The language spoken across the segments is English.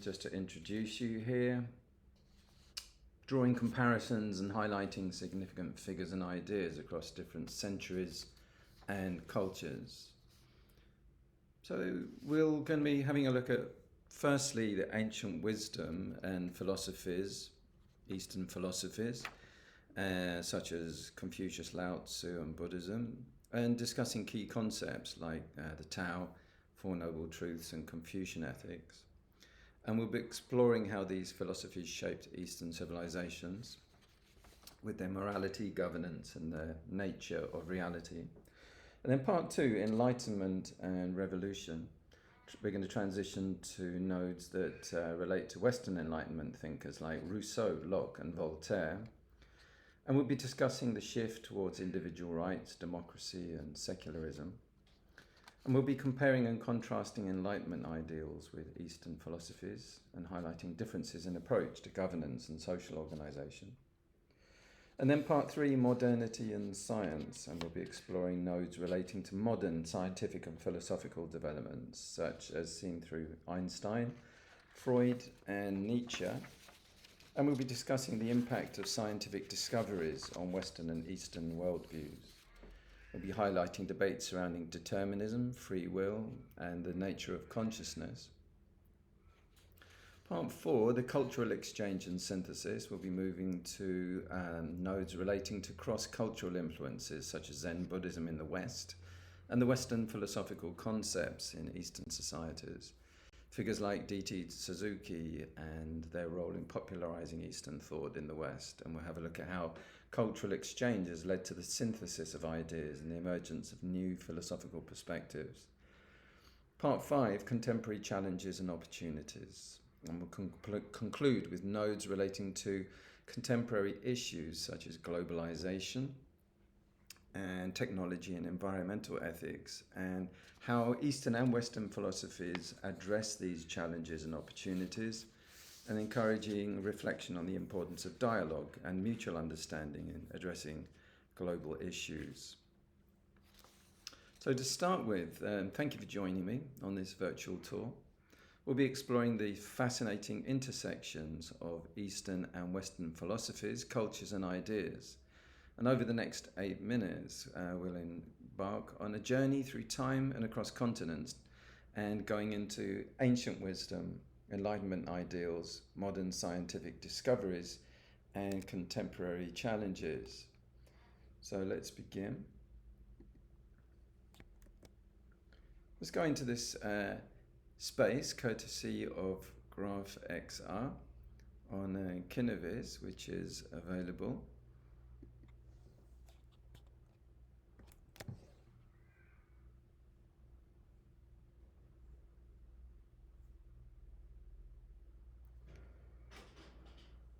Just to introduce you here, drawing comparisons and highlighting significant figures and ideas across different centuries and cultures. So we're going to be having a look at, firstly, the ancient wisdom and philosophies, Eastern philosophies, such as Confucius, Laozi and Buddhism, and discussing key concepts like the Tao, Four Noble Truths and Confucian ethics. And we'll be exploring how these philosophies shaped Eastern civilizations with their morality, governance, and the nature of reality. And then part two, Enlightenment and Revolution. We're going to transition to nodes that relate to Western Enlightenment thinkers like Rousseau, Locke, and Voltaire. And we'll be discussing the shift towards individual rights, democracy, and secularism. And we'll be comparing and contrasting Enlightenment ideals with Eastern philosophies and highlighting differences in approach to governance and social organisation. And then part three, modernity and science, and we'll be exploring nodes relating to modern scientific and philosophical developments, such as seen through Einstein, Freud and Nietzsche. And we'll be discussing the impact of scientific discoveries on Western and Eastern worldviews. We'll be highlighting debates surrounding determinism, free will, and the nature of consciousness. Part four, the cultural exchange and synthesis. We'll be moving to nodes relating to cross-cultural influences such as Zen Buddhism in the West and the Western philosophical concepts in Eastern societies. Figures like D.T. Suzuki and their role in popularizing Eastern thought in the West. And we'll have a look at how cultural exchanges led to the synthesis of ideas and the emergence of new philosophical perspectives. Part five, contemporary challenges and opportunities. And we'll conclude with nodes relating to contemporary issues such as globalisation and technology and environmental ethics, and how Eastern and Western philosophies address these challenges and opportunities, and encouraging reflection on the importance of dialogue and mutual understanding in addressing global issues. So to start with, thank you for joining me on this virtual tour. We'll be exploring the fascinating intersections of Eastern and Western philosophies, cultures and ideas. And over the next 8 minutes, we'll embark on a journey through time and across continents, and going into ancient wisdom, Enlightenment ideals, modern scientific discoveries, and contemporary challenges. So let's begin. Let's go into this space, courtesy of Graph XR on Kinoviz, which is available.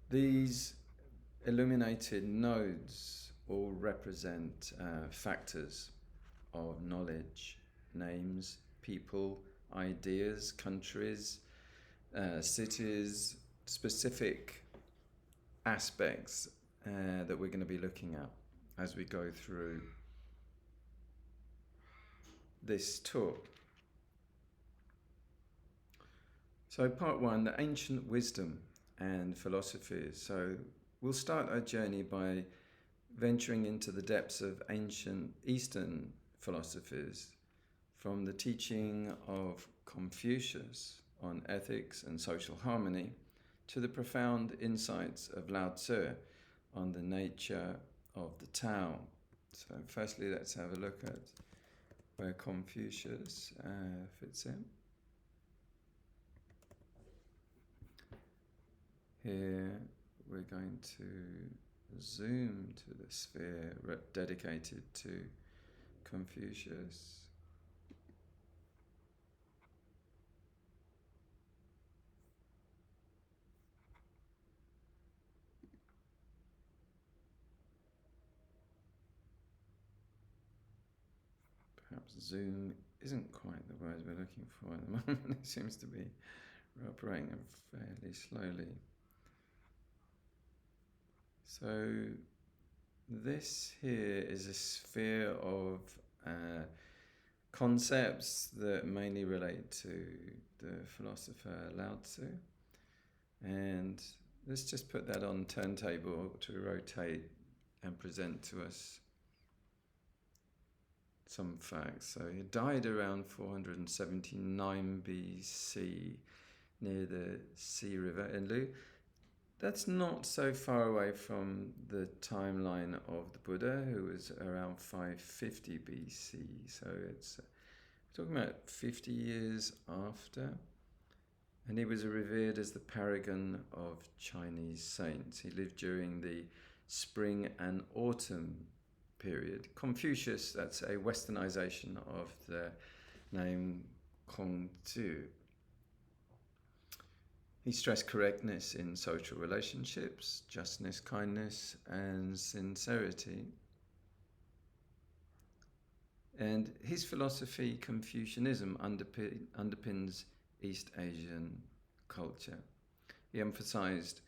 These illuminated nodes all represent factors of knowledge, names, people, ideas, countries, cities, specific aspects that we're going to be looking at as we go through this tour. So part one, the ancient wisdom and philosophies. So we'll start our journey by venturing into the depths of ancient Eastern philosophies, from the teaching of Confucius on ethics and social harmony to the profound insights of Laozi on the nature of the Tao. So firstly, let's have a look at where Confucius fits in. Here we're going to zoom to the sphere dedicated to Confucius. Perhaps zoom isn't quite the word we're looking for at the moment. It seems to be operating fairly slowly. So this here is a sphere of concepts that mainly relate to the philosopher Laozi And let's just put that on turntable to rotate and present to us some facts. So he died around 479 BC near the Sea River in Lu. That's not so far away from the timeline of the Buddha, who was around 550 BC. So it's talking about 50 years after. And he was revered as the paragon of Chinese saints. He lived during the spring and autumn period. Confucius, that's a westernization of the name Kongzu. He stressed correctness in social relationships, justness, kindness, and sincerity. And his philosophy, Confucianism, underpins East Asian culture. He emphasized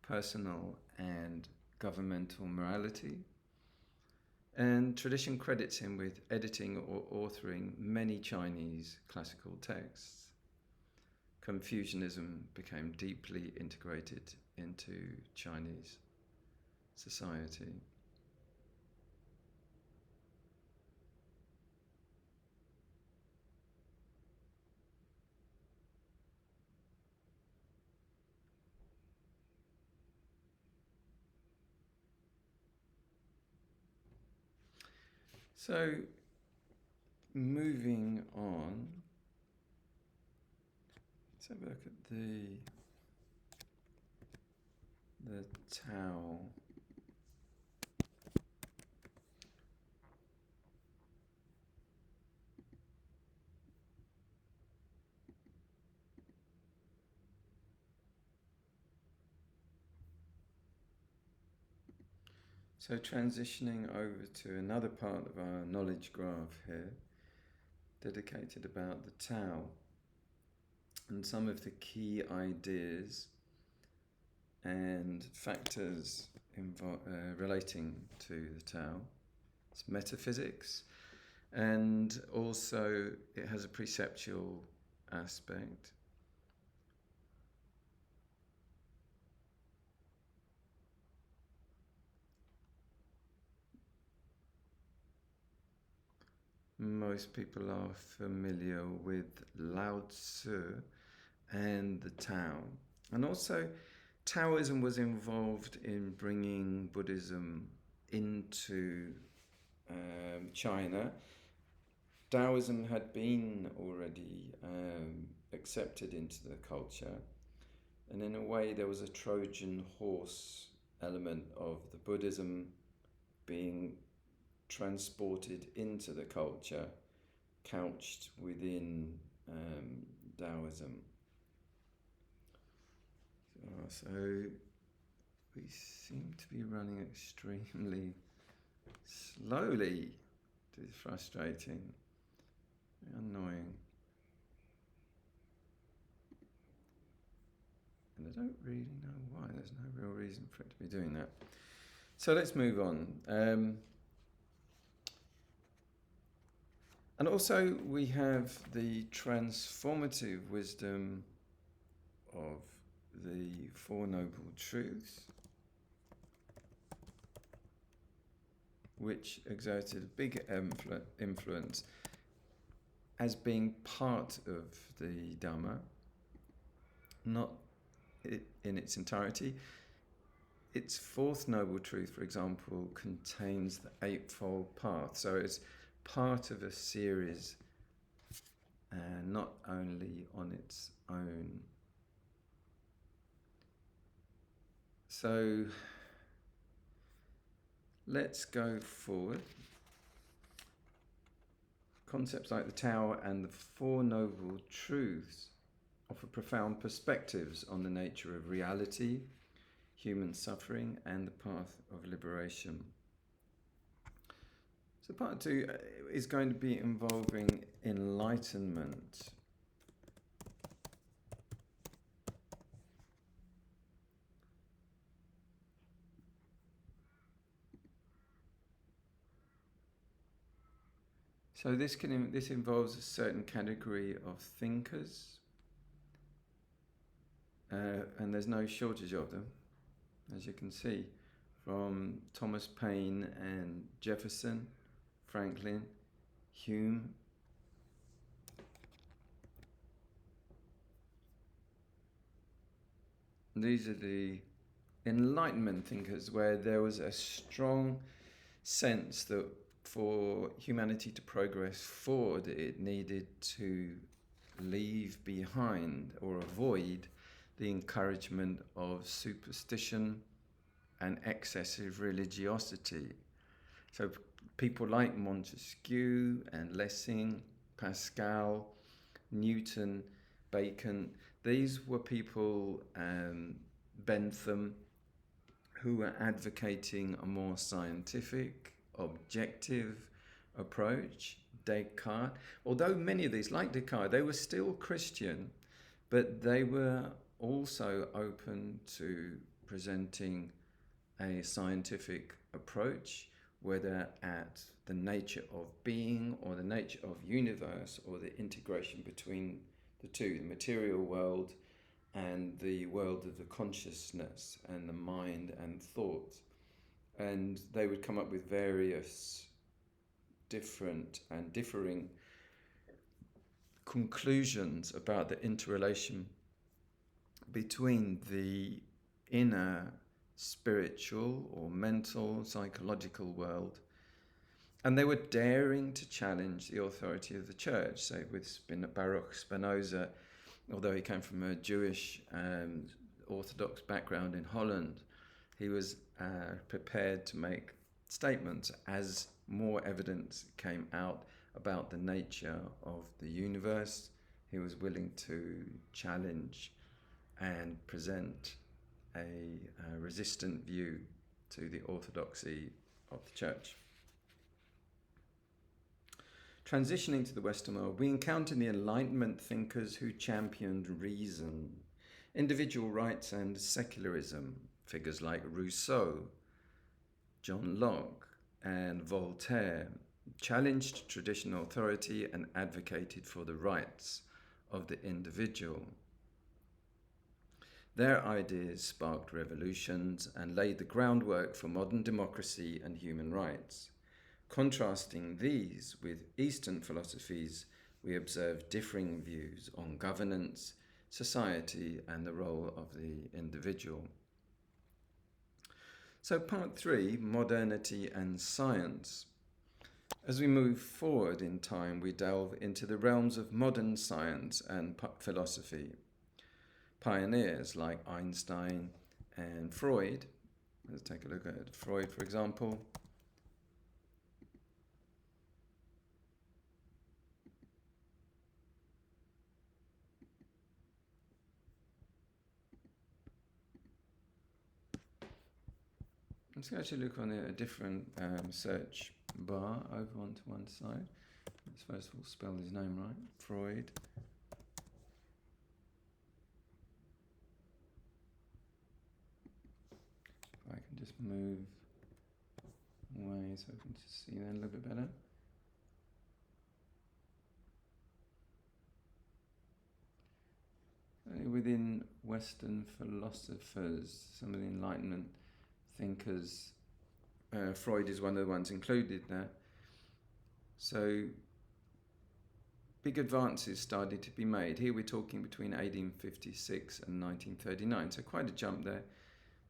personal and governmental morality, and tradition credits him with editing or authoring many Chinese classical texts. Confucianism became deeply integrated into Chinese society. So, moving on, let's have a look at the Tao. So transitioning over to another part of our knowledge graph here, dedicated about the Tao and some of the key ideas and factors relating to the Tao. It's metaphysics, and also it has a preceptual aspect. Most people are familiar with Laozi and the Tao. And also, Taoism was involved in bringing Buddhism into China. Daoism had been already accepted into the culture. And in a way, there was a Trojan horse element of the Buddhism being transported into the culture, couched within Daoism. So we seem to be running extremely slowly. It is frustrating, annoying. And I don't really know why. There's no real reason for it to be doing that. So let's move on. And also we have the transformative wisdom of the Four Noble Truths, which exerted a big influence as being part of the Dhamma, not in its entirety. Its fourth noble truth, for example, contains the Eightfold Path. So it's part of a series, not only on its own. So let's go forward. Concepts like the Tao and the Four Noble Truths offer profound perspectives on the nature of reality, human suffering, and the path of liberation. So part 2 is going to be involving enlightenment. So this involves a certain category of thinkers and there's no shortage of them, as you can see, from Thomas Paine and Jefferson, Franklin, Hume. These are the Enlightenment thinkers, where there was a strong sense that for humanity to progress forward, it needed to leave behind or avoid the encouragement of superstition and excessive religiosity. So people like Montesquieu and Lessing, Pascal, Newton, Bacon, these were people, Bentham, who were advocating a more scientific, objective approach. Descartes, although many of these, like Descartes, they were still Christian, but they were also open to presenting a scientific approach, whether at the nature of being or the nature of universe or the integration between the two, the material world and the world of the consciousness and the mind and thought. And they would come up with various different and differing conclusions about the interrelation between the inner spiritual or mental, psychological world, and they were daring to challenge the authority of the church. So with Baruch, Spinoza, although he came from a Jewish Orthodox background in Holland, he was prepared to make statements as more evidence came out about the nature of the universe. He was willing to challenge and present a resistant view to the orthodoxy of the church. Transitioning to the Western world, we encounter the Enlightenment thinkers who championed reason, individual rights and secularism. Figures like Rousseau, John Locke and Voltaire challenged traditional authority and advocated for the rights of the individual. Their ideas sparked revolutions and laid the groundwork for modern democracy and human rights. Contrasting these with Eastern philosophies, we observe differing views on governance, society, and the role of the individual. So part 3, modernity and science. As we move forward in time, we delve into the realms of modern science and philosophy. Pioneers like Einstein and Freud. Let's take a look at Freud, for example. Let's actually look on a different search bar over onto one side. Let's first of all spell his name right. Freud. I can just move away so I can just see that a little bit better. Within Western philosophers, some of the Enlightenment thinkers, Freud is one of the ones included there. So big advances started to be made. Here we're talking between 1856 and 1939, so quite a jump there.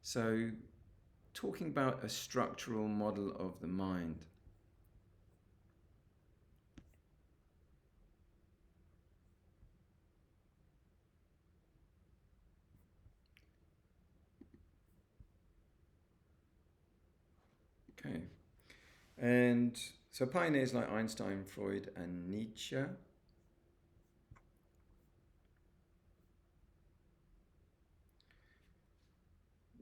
So talking about a structural model of the mind. Okay, and so pioneers like Einstein, Freud and Nietzsche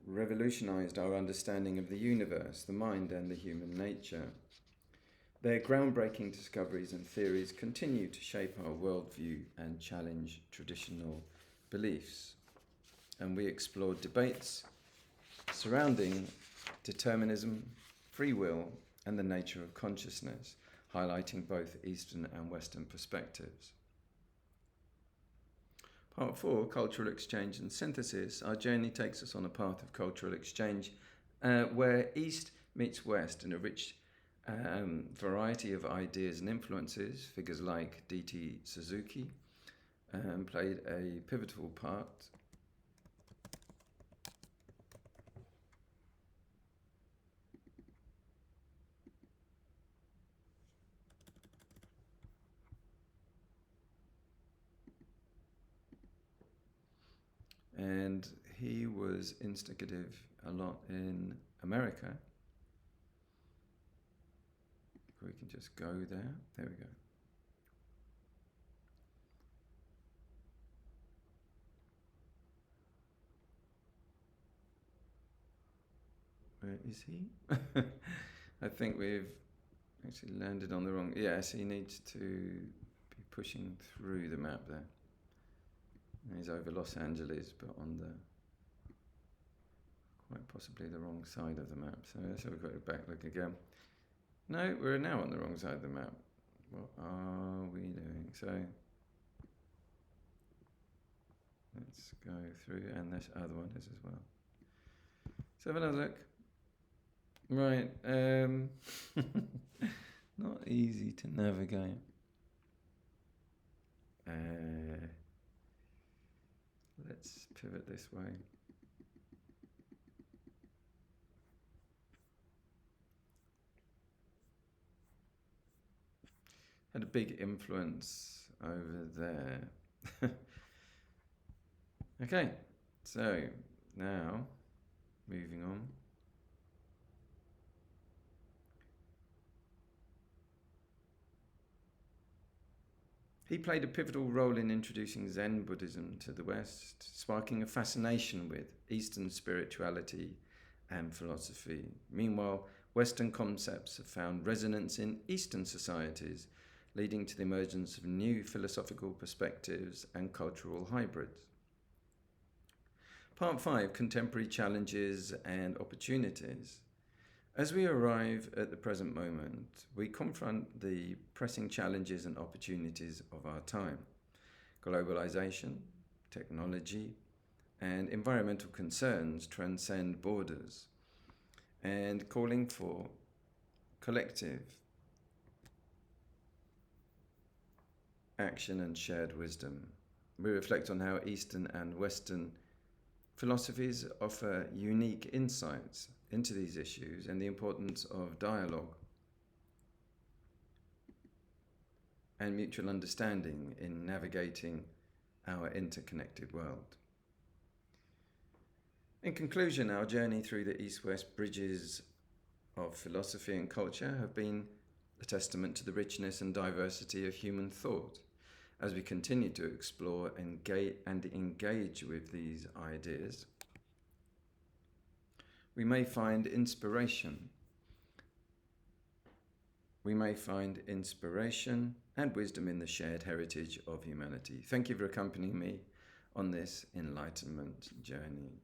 revolutionized our understanding of the universe, the mind and the human nature. Their groundbreaking discoveries and theories continue to shape our worldview and challenge traditional beliefs. And we explored debates surrounding determinism, free will, and the nature of consciousness, highlighting both Eastern and Western perspectives. Part 4, cultural exchange and synthesis. Our journey takes us on a path of cultural exchange where East meets West in a rich variety of ideas and influences. Figures like D.T. Suzuki played a pivotal part. And he was instigative a lot in America. We can just go there. There we go. Where is he? I think we've actually landed on the wrong... Yes, he needs to be pushing through the map there. He's over Los Angeles, but on the... quite possibly the wrong side of the map. So let's have a quick back look again. No, we're now on the wrong side of the map. What are we doing? So let's go through, and this other one is as well. Let's have another look. Right, not easy to navigate. Let's pivot this way. Had a big influence over there. Okay, so now moving on. He played a pivotal role in introducing Zen Buddhism to the West, sparking a fascination with Eastern spirituality and philosophy. Meanwhile, Western concepts have found resonance in Eastern societies, leading to the emergence of new philosophical perspectives and cultural hybrids. Part 5, contemporary challenges and opportunities. As we arrive at the present moment, we confront the pressing challenges and opportunities of our time. Globalisation, technology, and environmental concerns transcend borders, and calling for collective action and shared wisdom. We reflect on how Eastern and Western philosophies offer unique insights into these issues and the importance of dialogue and mutual understanding in navigating our interconnected world. In conclusion, our journey through the East-West bridges of philosophy and culture have been a testament to the richness and diversity of human thought. As we continue to explore and engage with these ideas, we may find inspiration. We may find inspiration and wisdom in the shared heritage of humanity. Thank you for accompanying me on this enlightenment journey.